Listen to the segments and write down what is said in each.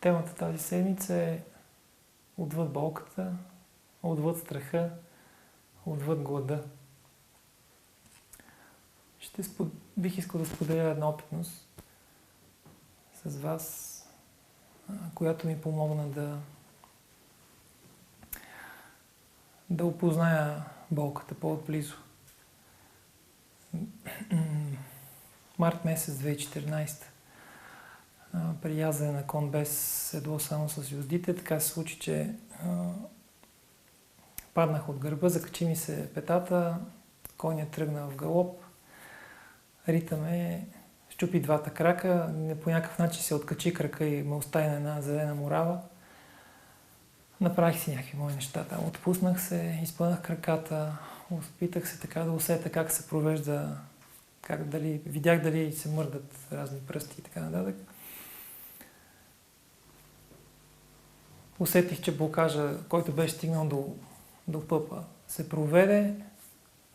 Темата тази седмица е отвъд болката, отвъд страха, отвъд глада. Бих искал да споделя една опитност с вас, която ми помогна да опозная болката по-отблизо. Март месец 2014 при язане на кон без седло само с юздите, така се случи, че паднах от гърба, закачи ми се петата, конят тръгна в галоп, рита ме, щупи двата крака, по някакъв начин се откачи крака и ме остави на една зелена морава. Направих си някакви мои неща там, отпуснах се, изпънах краката, опитах се така да усета как се провежда, видях дали се мърдат разни пръсти и така нататък. Усетих, че блокажа, който беше стигнал до пъпа, се проведе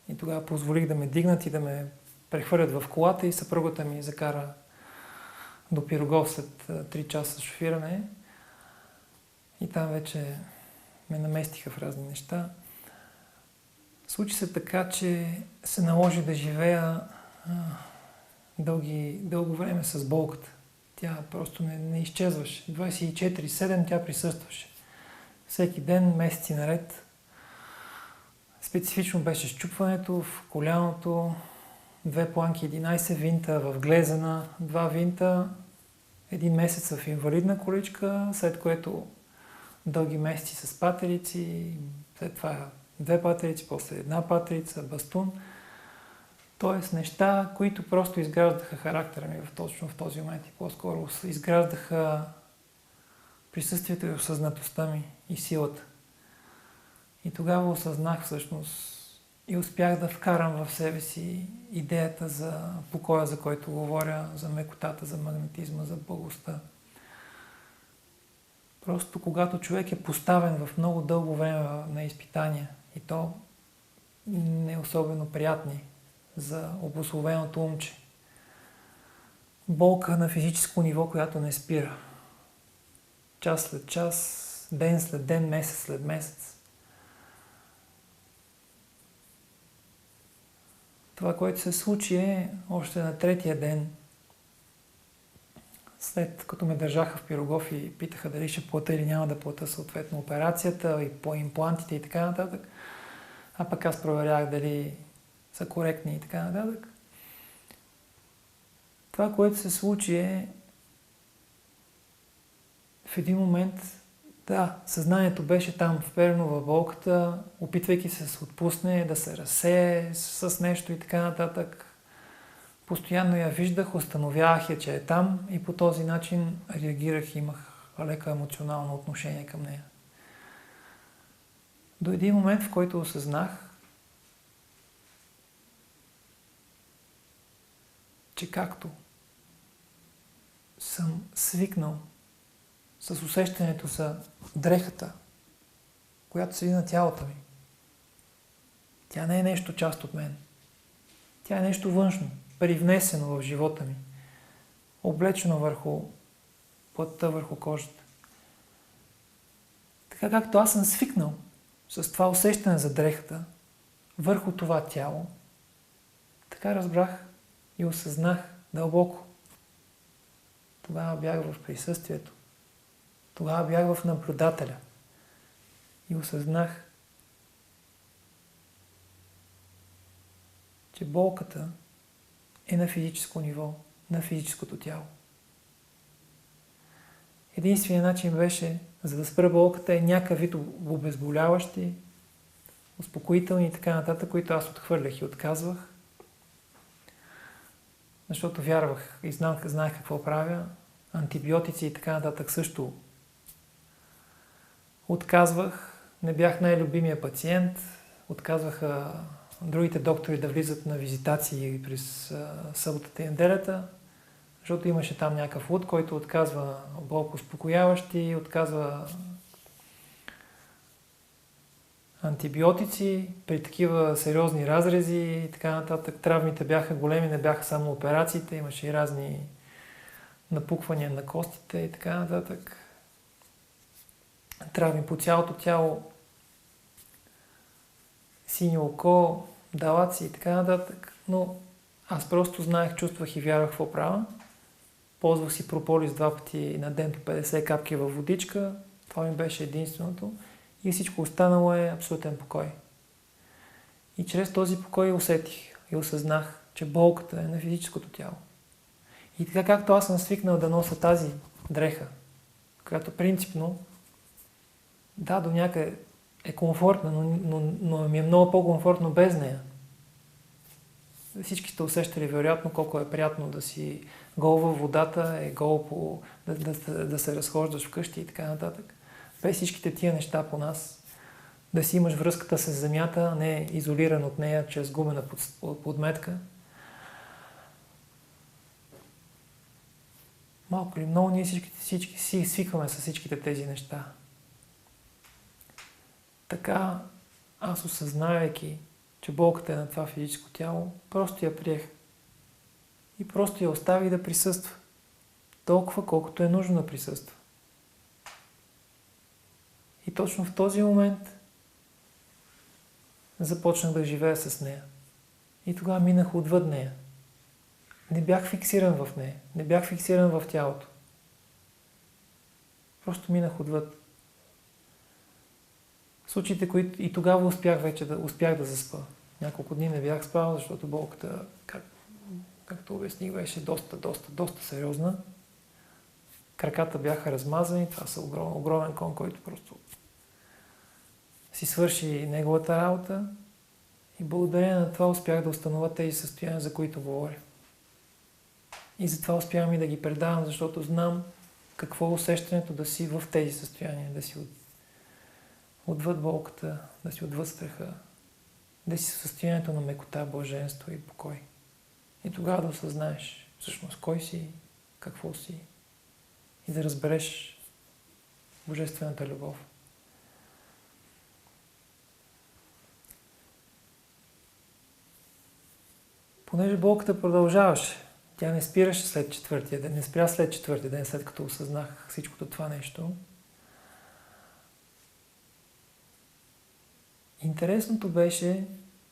и тогава позволих да ме дигнат и да ме прехвърлят в колата и съпругата ми закара до Пирогов след 3 часа шофиране. И там вече ме наместиха в разни неща. Случи се така, че се наложи да живея дълго време с болката. Тя просто не изчезваше. 24/7 тя присъстваше. Всеки ден, месеци наред. Специфично беше счупването в коляното, 2 планки, 11 винта в глезена, 2 винта, 1 месец в инвалидна количка, след което дълги месеци с патерици, след това 2 патерици, после 1 патерица, бастун. Тоест неща, които просто изграждаха характера ми точно в този момент и по-скоро изграждаха присъствието и осъзнатостта ми и силата. И тогава осъзнах всъщност и успях да вкарам в себе си идеята за покоя, за който говоря, за мекотата, за магнетизма, за благостта. Просто когато човек е поставен в много дълго време на изпитания и то не особено приятни за обусловеното умче. Болка на физическо ниво, която не спира. Час след час, ден след ден, месец след месец. Това, което се случи е още на 3-я ден, след като ме държаха в Пирогов и питаха дали ще плата или няма да плата съответно операцията и по имплантите и така нататък. А пък аз проверях дали са коректни и така нататък. Това, което се случи е в един момент, съзнанието беше там, вперено в болката, опитвайки се да се отпусне, да се разсее с нещо и така нататък. Постоянно я виждах, установявах я, че е там и по този начин реагирах и имах леко емоционално отношение към нея. До един момент, в който осъзнах, че както съм свикнал с усещането за дрехата, която седи на тялото ми, тя не е нещо част от мен. Тя е нещо външно, привнесено в живота ми, облечено върху плътта, върху кожата. Така както аз съм свикнал с това усещане за дрехата върху това тяло, така разбрах и осъзнах дълбоко. Тогава бях в присъствието. Тогава бях в наблюдателя. И осъзнах, че болката е на физическо ниво, на физическото тяло. Единственият начин беше, за да спра болката, е някакъв вид обезболяващи, успокоителни и така нататък, които аз отхвърлях и отказвах. Защото вярвах и знаех какво правя. Антибиотици и така нататък също отказвах. Не бях най-любимия пациент. Отказваха другите доктори да влизат на визитации през съботата и неделята, защото имаше там някакъв луд, който отказва болкоуспокояващи, отказва антибиотици при такива сериозни разрези и така нататък. Травмите бяха големи, не бяха само операциите, имаше и разни напуквания на костите и така нататък. травми по цялото тяло, синьо око, далаци и така нататък. Но аз просто знаех, чувствах и вярвах какво правя. Ползвах си прополис 2 пъти на ден по 50 капки във водичка. Това ми беше единственото. И всичко останало е абсолютен покой. И чрез този покой усетих и осъзнах, че болката е на физическото тяло. И така както аз съм свикнал да нося тази дреха, която принципно, да, до някъде е комфортна, но ми е много по-комфортно без нея. Всички сте усещали вероятно колко е приятно да си гол във водата, е гол да се разхождаш вкъщи и така нататък. Без всичките тия неща по нас, да си имаш връзката с земята, а не изолиран от нея чрез гумена подметка. Малко или много ние всички си свикваме с всичките тези неща. Така аз осъзнавайки, че болката е на това физическо тяло, просто я приех. И просто я оставих да присъства. Толкова, колкото е нужно да присъства. И точно в този момент започнах да живея с нея. И тогава минах отвъд нея. Не бях фиксиран в нея. Не бях фиксиран в тялото. Просто минах отвъд. В случаите, които и тогава успях да заспа. Няколко дни не бях спал, защото болката, както обясних, беше доста сериозна. Краката бяха размазани, това са огромен кон, който просто си свърши неговата работа и благодарение на това успях да установя тези състояния, за които говоря. И затова успявам и да ги предавам, защото знам какво е усещането да си в тези състояния, да си отвъд болката, да си отвъд страха, да си в състоянието на мекота, блаженство и покой. И тогава да осъзнаеш всъщност кой си, какво си и да разбереш божествената любов. Понеже болката продължаваше, тя не спираше след 4-тия ден, не спря след 4-тия ден, след като осъзнах всичкото това нещо. Интересното беше,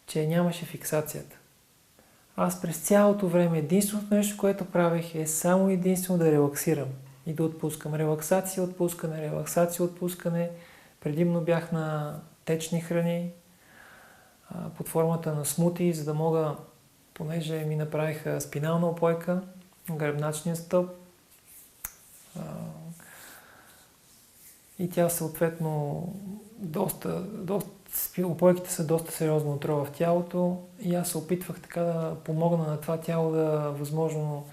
че нямаше фиксацията. Аз през цялото време единственото нещо, което правех е само единствено да релаксирам и да отпускам. Релаксация, отпускане. Предимно бях на течни храни под формата на смути, за да мога, понеже ми направиха спинална опойка, гръбначния стълб и тя съответно опойките са доста сериозна отрова в тялото и аз се опитвах така да помогна на това тяло да възможно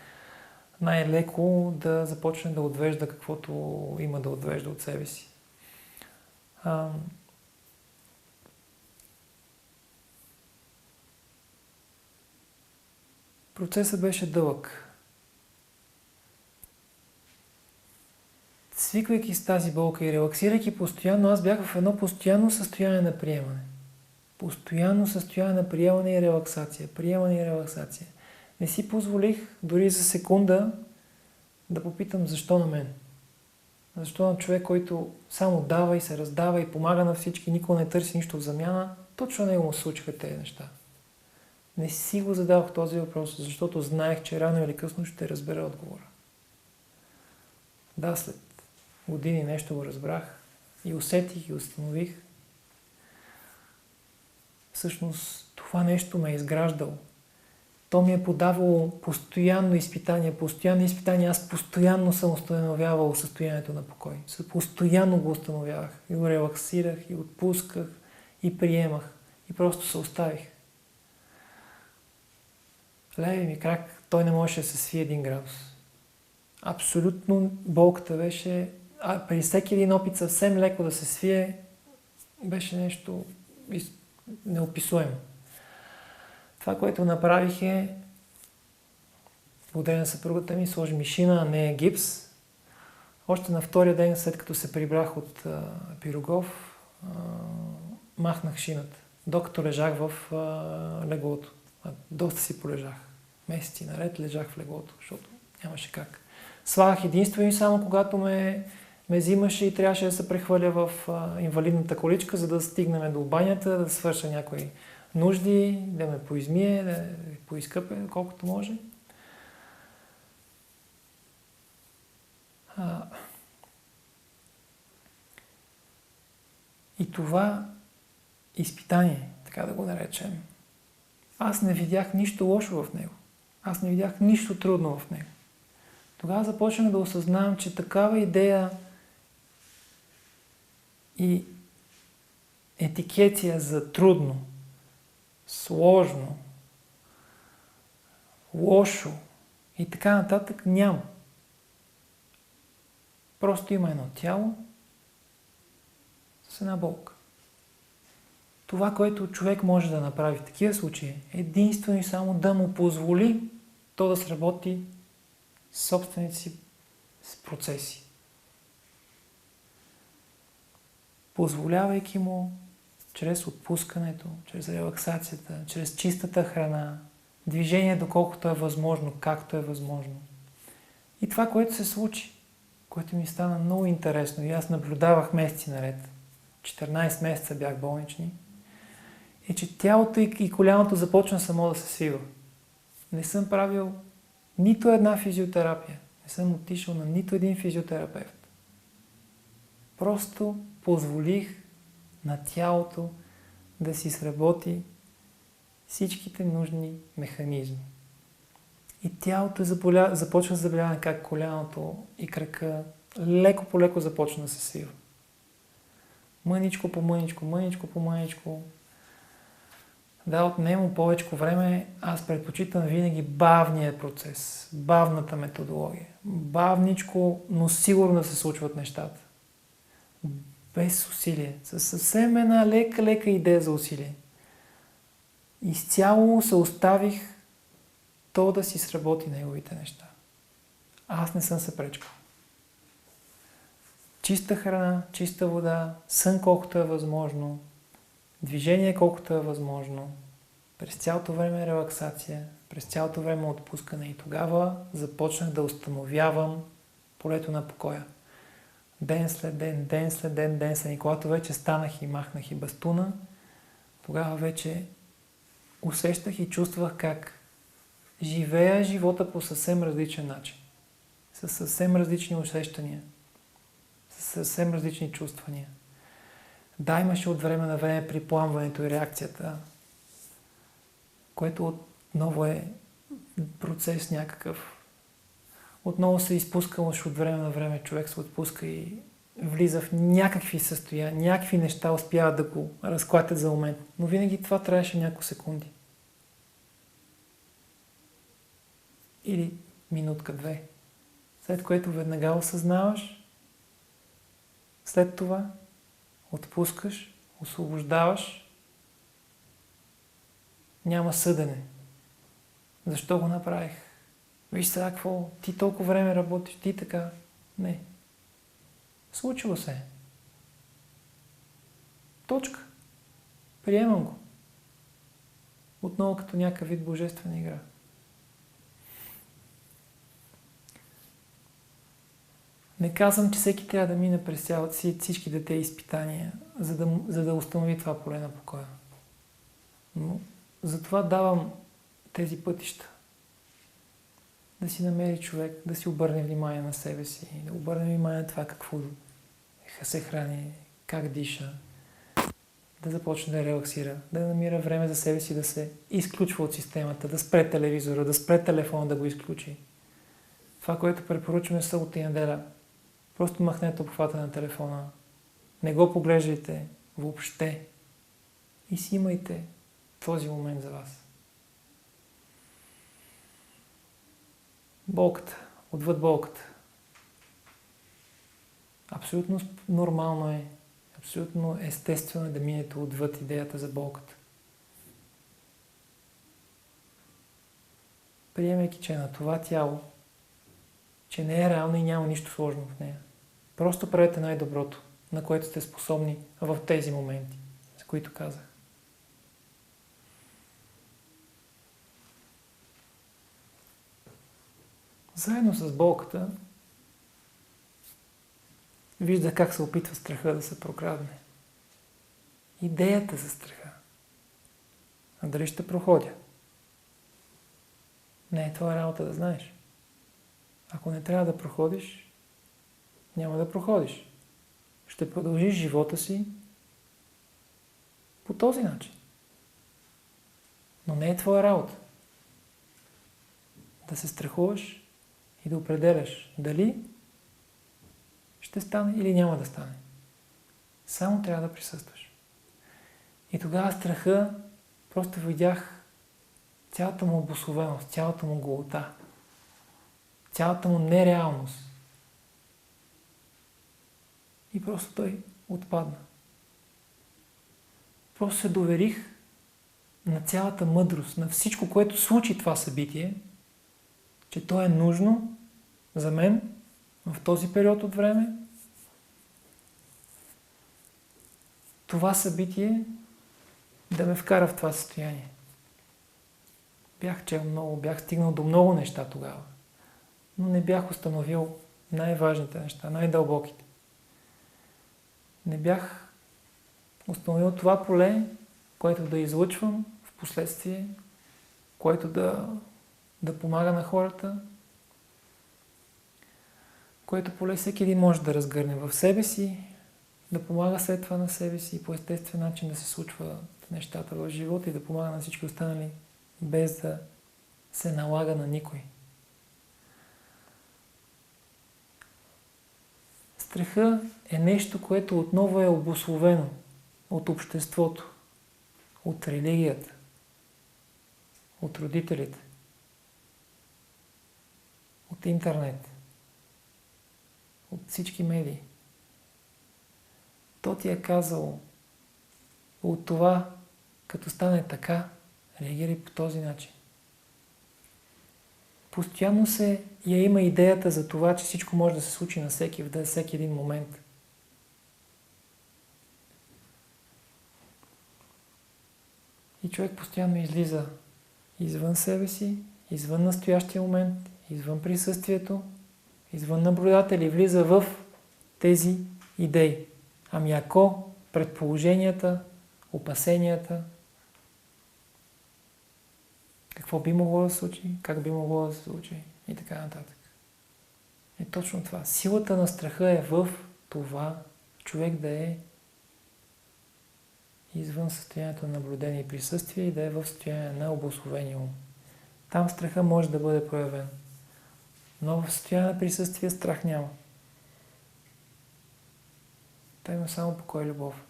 най-леко да започне да отвежда каквото има да отвежда от себе си. Процесът беше дълъг. Свиквайки с тази болка и релаксирайки постоянно, аз бях в едно постоянно състояние на приемане. Постоянно състояние на приемане и релаксация. Приемане и релаксация. Не си позволих дори за секунда да попитам защо на мен. Защо на човек, който само дава и се раздава и помага на всички, никога не търси нищо в замяна, точно него му се случиха тези неща. Не си го задавах този въпрос, защото знаех, че рано или късно ще разбера отговора. Да, след години нещо го разбрах и усетих и установих. Всъщност това нещо ме е изграждало. То ми е подавало постоянно изпитание. Аз постоянно съм установявал състоянието на покой. Постоянно го установявах. И го релаксирах, и отпусках, и приемах. И просто се оставих. Левия ми крак, той не можеше да се свие 1 градус. Абсолютно болката беше, при всеки един опит съвсем леко да се свие, беше нещо неописуемо. Това, което направих е, благодарение на съпругата ми, сложи ми шина, а не гипс. Още на 2-я ден, след като се прибрах от Пирогов, махнах шината, докато лежах в леглото. Доста си полежах. Месеци наред лежах в леглото, защото нямаше как. Слагах единствено и само когато ме ме взимаше и трябваше да се прехвърля в инвалидната количка, за да стигнем до банята, да свърша някои нужди, да ме поизмие, да поизкъпе, колкото може. И това изпитание, така да го наречем, аз не видях нищо лошо в него. Аз не видях нищо трудно в него. Тогава започнах да осъзнавам, че такава идея и етикетия за трудно, сложно, лошо и така нататък няма. Просто има едно тяло с една болка. Това, което човек може да направи в такива случаи, е единствено и само да му позволи то да сработи с собствените си процеси. Позволявайки му чрез отпускането, чрез релаксацията, чрез чистата храна, движение доколкото е възможно, както е възможно. И това, което се случи, което ми стана много интересно и аз наблюдавах месеци наред, 14 месеца бях болнични, е, че тялото и коляното започна само да се свива. Не съм правил нито една физиотерапия. Не съм отишъл на нито един физиотерапевт. Просто позволих на тялото да си сработи всичките нужни механизми. И тялото започва да заболява как коляното и крака леко по леко започна да се свива. Мъничко по мъничко, мъничко по мъничко. Да, отнема повече време, аз предпочитам винаги бавния процес, бавната методология. Бавничко, но сигурно да се случват нещата. Без усилие, със съвсем една лека идея за усилие. Изцяло се оставих то да си сработи неговите неща. Аз не съм се пречкал. Чиста храна, чиста вода, сън колкото е възможно, движение колкото е възможно, през цялото време релаксация, през цялото време отпускане и тогава започнах да установявам полето на покоя. Ден след ден, ден след ден, ден след ден. Когато вече станах и махнах и бастуна, тогава вече усещах и чувствах как живея живота по съвсем различен начин. С съвсем различни усещания, с съвсем различни чувствания. Да, имаше от време на време припламването и реакцията, което отново е процес някакъв. Отново се изпускаш от време на време, човек се отпуска и влиза в някакви състояния, някакви неща успяват да го разклатят за момент. Но винаги това трябваше няколко секунди. Или минутка-две. След което веднага осъзнаваш, след това отпускаш, освобождаваш, няма съдене. Защо го направих? Виж сега какво, ти толкова време работиш, ти така. Не. Случило се. Точка. Приемам го. Отново като някакъв вид божествена игра. Не казвам, че всеки трябва да мине през всички дете изпитания, за да установи това поле на покоя. Но затова давам тези пътища. Да си намери човек, да си обърне внимание на себе си, да обърне внимание на това какво се храни, как диша, да започне да релаксира, да намира време за себе си, да се изключва от системата, да спре телевизора, да спре телефона, да го изключи. Това, което препоръчваме събота и неделя, просто махнете обхвата на телефона, не го поглеждайте въобще и си имайте този момент за вас. Болката, отвъд болката. Абсолютно нормално е, абсолютно естествено е да минете отвъд идеята за болката. Приемайки, че на това тяло, че не е реално и няма нищо сложно в нея. Просто правете най-доброто, на което сте способни в тези моменти, за които казах. Заедно с болката вижда как се опитва страха да се прокрадне. Идеята за страха. А дали ще проходя? Не е твоя работа да знаеш. Ако не трябва да проходиш, няма да проходиш. Ще продължиш живота си по този начин. Но не е твоя работа да се страхуваш и да определяш дали ще стане или няма да стане. Само трябва да присъстваш. И тогава страха просто видях цялата му обусловеност, цялата му голота, цялата му нереалност. И просто той отпадна. Просто се доверих на цялата мъдрост, на всичко, което случи това събитие, че то е нужно за мен в този период от време. Това събитие да ме вкара в това състояние. Бях чел много, бях стигнал до много неща тогава, но не бях установил най-важните неща, най-дълбоките. Не бях установил това поле, което да излъчвам в последствие, което да помага на хората, което поле всеки един може да разгърне в себе си, да помага след това на себе си и по естествен начин да се случват нещата в живота и да помага на всички останали, без да се налага на никой. Страха е нещо, което отново е обусловено от обществото, от религията, от родителите, от интернет, от всички медии. То ти е казало от това, като стане така, реагирай по този начин. Постоянно я има идеята за това, че всичко може да се случи на всеки един момент. И човек постоянно излиза извън себе си, извън настоящия момент, извън присъствието, извън наблюдатели, влиза в тези идеи. Ами ако предположенията, опасенията, какво би могло да се случи, как би могло да се случи и така нататък. И точно това. Силата на страха е в това човек да е извън състоянието на наблюдение и присъствие и да е в състояние на обусловение ум. Там страха може да бъде проявен. Но в състояние на присъствие страх няма. Та има само покой и любов.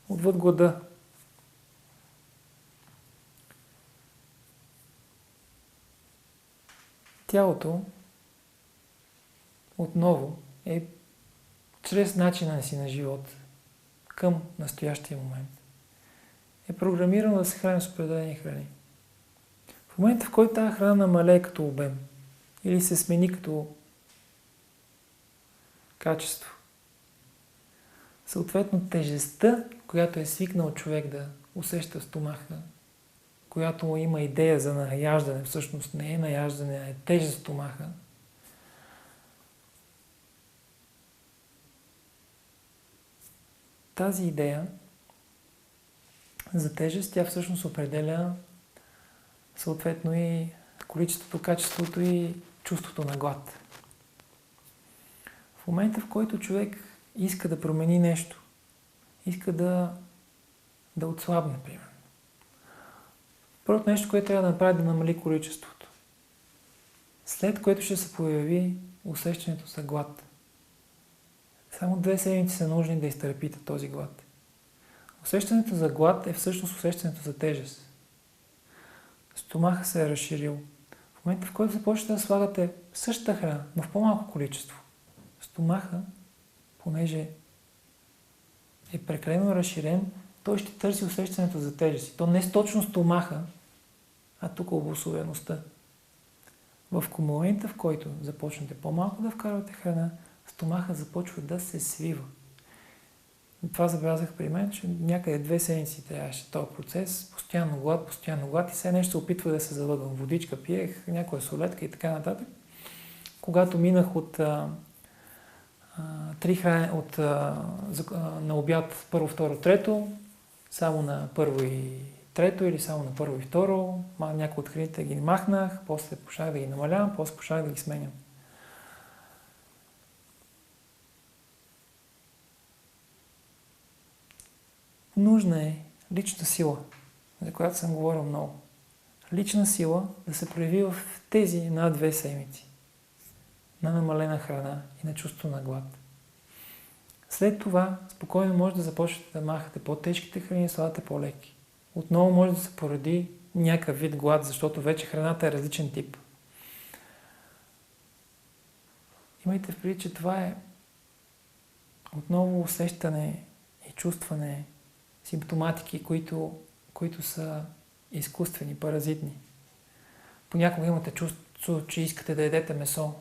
Отвъд глада. Тялото отново е чрез начина си на живот към настоящия момент е програмирано да се храни с определени храни. В момента, в който тази храна намалее като обем или се смени като качество, съответно тежестта, която е свикнал човек да усеща в стомаха, която има идея за наяждане, всъщност не е наяждане, а е тежест в стомаха, тази идея за тежест, тя всъщност определя съответно и количеството, качеството и чувството на глад. В момента, в който човек иска да промени нещо, иска да отслабне, примерно. Първото нещо, което трябва да направи, да намали количеството. След което ще се появи усещането за глад. Само 2 седмици са нужни да изтърпите този глад. Усещането за глад е всъщност усещането за тежест. Стомаха се е разширил. В момента, в който започнете да слагате същата храна, но в по-малко количество, стомаха, понеже е прекалено разширен, той ще търси усещането за тежест. То не е точно стомаха, а тук обусловеността. В момента, в който започнете по-малко да вкарвате храна, стомаха започва да се свива. Това забелязах при мен, че някъде 2 седмици трябваше този процес. Постоянно глад и все нещо се опитва да се залъгвам. Водичка пиех, някоя солетка и така нататък. Когато минах на обяд първо, второ, трето, само на първо и трето или само на първо и второ, някои от храните ги махнах, после почнах да ги намалявам, после почнах да ги сменям. Нужна е лична сила, за която съм говорил много. Лична сила да се прояви в тези 1-2 седмици на намалена храна и на чувство на глад. След това спокойно може да започнете да махате по-тежките храни и слагате по-леки. Отново може да се породи някакъв вид глад, защото вече храната е различен тип. Имайте в предвид, че това е отново усещане и чувстване, симптоматики, които са изкуствени, паразитни. Понякога имате чувство, че искате да ядете месо.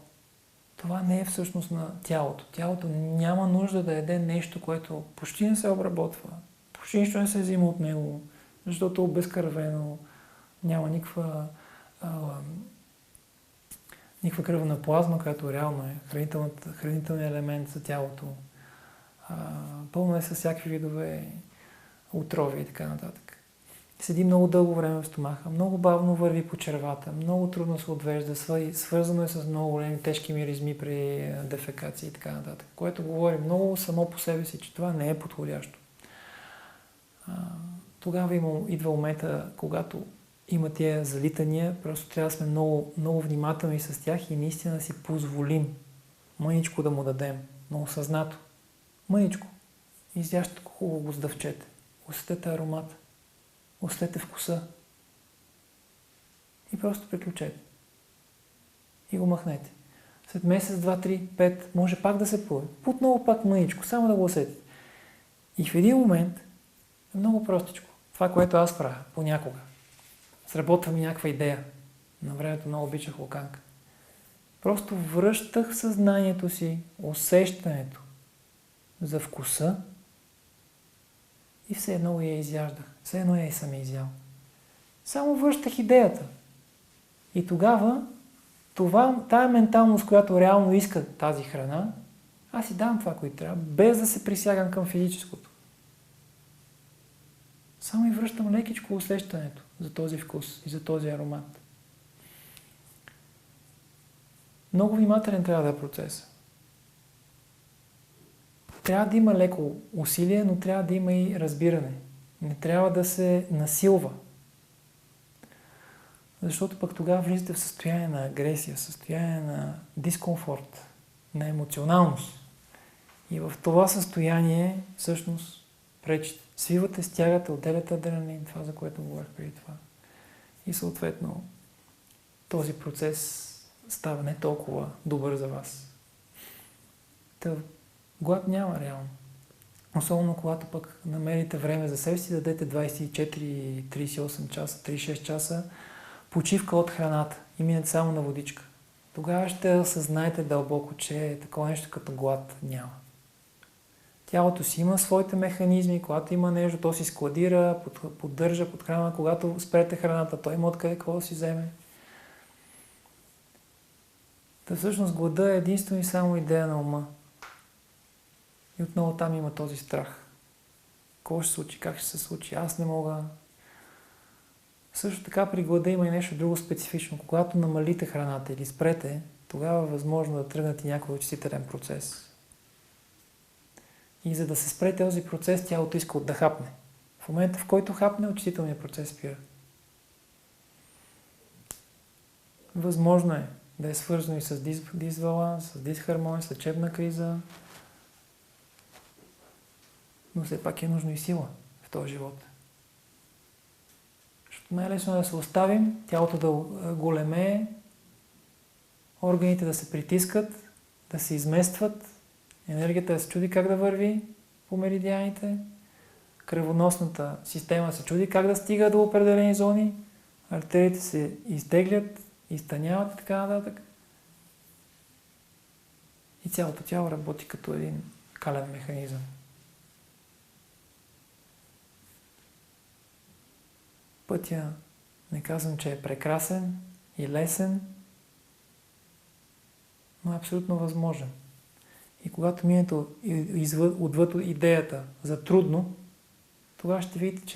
Това не е всъщност на тялото. Тялото няма нужда да яде нещо, което почти не се обработва. Почти нищо не се взима от него, защото е обезкървено, няма никаква кръвна плазма, която реално е хранителният елемент за тялото. Пълно е с всякакви видове отрови и така нататък. Седи много дълго време в стомаха, много бавно върви по червата, много трудно се отвежда, свързано е с много големи тежки миризми при дефекация и така нататък, което говори много само по себе си, че това не е подходящо. Тогава идва момента, когато има тия залитания, просто трябва да сме много, много внимателни с тях и наистина да си позволим мъничко да му дадем, много съзнато. Мъничко. Изящате хубаво го сдъвчете. Усетете аромата. Усетете вкуса. И просто приключете. И го махнете. След месец, 2, 3, 5, може пак да се появи. Отново пак мъничко, само да го усетите. И в един момент е много простичко. Това, което аз правя понякога. Сработва ми някаква идея. На времето много обичах локанка. Просто връщах съзнанието си, усещането за вкуса и все едно я изяждах. Все едно я и съм изял. Само връщах идеята. И тогава тая менталност, която реално иска тази храна, аз си давам това, което трябва, без да се присягам към физическото. Само и връщам лекичко усещането за този вкус и за този аромат. Много внимателен трябва да е процесът. Трябва да има леко усилие, но трябва да има и разбиране. Не трябва да се насилва. Защото пък тогава влизате в състояние на агресия, състояние на дискомфорт, на емоционалност. И в това състояние всъщност пречите. Свивате, стягате, отделяте адреналин, това за което говорих преди това. И съответно този процес става не толкова добър за вас. Глад няма реално. Особено когато пък намерите време за себе си, дадете 24, 38 часа, 36 часа почивка от храната и минете само на водичка. Тогава ще осъзнаете дълбоко, че такова нещо като глад няма. Тялото си има своите механизми, когато има нещо, то си складира, поддържа, подхранва. Когато спрете храната, той има откъде какво да си вземе. Та всъщност глада е единствено и само идея на ума. И отново там има този страх. Какво ще се случи, как ще се случи, аз не мога. Също така при глада има и нещо друго специфично. Когато намалите храната или спрете, тогава е възможно да тръгнете някой очистителен процес. И за да се спре този процес, тялото иска да хапне. В момента, в който хапне, очистителният процес спира. Възможно е да е свързано и с дисбаланс, с дисхармония, с лечебна криза, но все пак е нужно и сила в този живот. Защото най-лесно е да се оставим, тялото да големее, органите да се притискат, да се изместват, енергията да се чуди как да върви по меридианите, кръвоносната система се чуди как да стига до определени зони, артериите се изтеглят, изтъняват и така нататък. И цялото тяло работи като един кален механизъм. Пътя не казвам, че е прекрасен и лесен, но е абсолютно възможен. И когато минете отвъд идеята за трудно, тогава ще видите,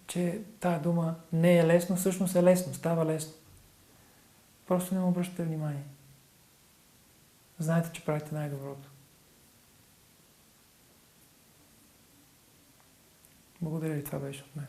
че тая дума не е лесно, всъщност е лесно, става лесно. Просто не му обръщате внимание. Знаете, че правите най-доброто. Благодаря ви, това беше от мен.